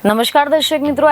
નમસ્કાર દર્શક મિત્રો,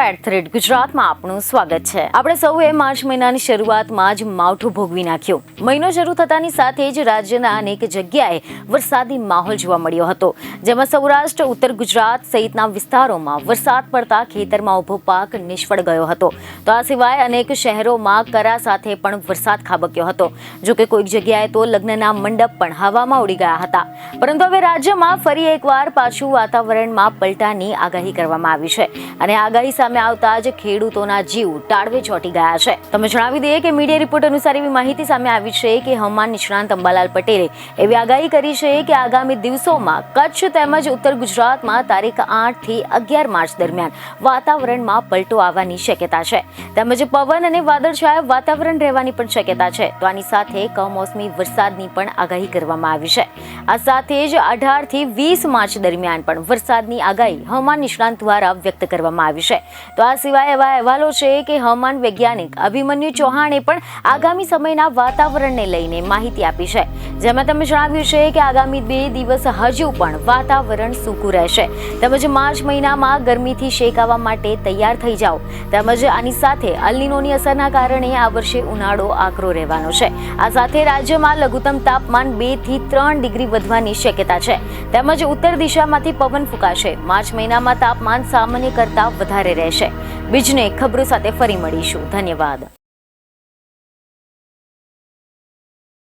@ગુજરાતમાં આપનું સ્વાગત છે। આપણે સૌએ માર્ચ મહિનાની શરૂઆતમાં જ માવઠું ભોગવી નાખ્યું। મહિનો શરૂ થતાની સાથે જ રાજ્યના અનેક જગ્યાએ વરસાદી માહોલ જોવા મળ્યો હતો, જેમાં સૌરાષ્ટ્ર, ઉત્તર ગુજરાત સહિતના વિસ્તારોમાં વરસાદ પડતા ખેતરમાં ઊભો પાક નિષ્ફળ ગયો હતો। તો આ સિવાય અનેક શહેરોમાં કરા સાથે પણ વરસાદ ખાબક્યો હતો। જો કે કોઈક જગ્યાએ તો લગ્નના મંડપ પણ હવામાં ઉડી ગયા હતા। પરંતુ હવે રાજ્યમાં ફરી એકવાર પાછું વાતાવરણમાં પલટાની આગાહી કરવામાં આવી છે અને આગાહી સામે આવતા જ ખેડૂતોના જીવ તાળવે ચોંટી ગયા છે। તમે જણાવી દઈએ કે મીડિયા રિપોર્ટ અનુસાર એવી માહિતી સામે આવી છે કે હવામાન નિષ્ણાંત અંબાલાલ પટેલે એવી આગાહી કરી છે કે આગામી દિવસોમાં કચ્છ તેમજ ઉત્તર ગુજરાતમાં તારીખ 8 થી 11 માર્ચ દરમિયાન વાતાવરણમાં પલટો આવવાની શક્યતા છે, તેમજ પવન અને વાદળછાયા વાતાવરણ રહેવાની પણ શક્યતા છે। તો આની સાથે કમોસમી વરસાદની પણ આગાહી કરવામાં આવી છે। આ સાથે જ 18 થી 20 માર્ચ દરમિયાન પણ વરસાદની આગાહી હવામાન નિષ્ણાંત દ્વારા વ્યક્ત કરવામાં આવી છે। તો આ સિવાય એવા અહેવાલો છે કે હવામાન વૈજ્ઞાનિક અભિમન્યુ ચૌહાણે પણ આગામી સમયના વાતાવરણને લઈને માહિતી આપી છે, જેમાં તમે જણાવ્યું છે કે આગામી 2 દિવસ હજુ પણ વાતાવરણ સૂકું રહેશે, તેમજ માર્ચ મહિનામાં ગરમીથી શેકાવા માટે તૈયાર થઈ જાઓ। તેમજ આની સાથે અલ નીનોની અસરના કારણે આ વર્ષે ઉનાળો આકરો રહેવાનો છે। આ સાથે રાજ્યમાં લઘુત્તમ તાપમાન 2 થી 3 ડિગ્રી વધવાની શક્યતા છે, તેમજ ઉત્તર દિશામાંથી પવન ફૂંકાશે। માર્ચ મહિનામાં તાપમાન સામાન્ય કરતા વધારે રહેશે। બીજને ખબરો સાથે ફરી મળીશું। ધન્યવાદ।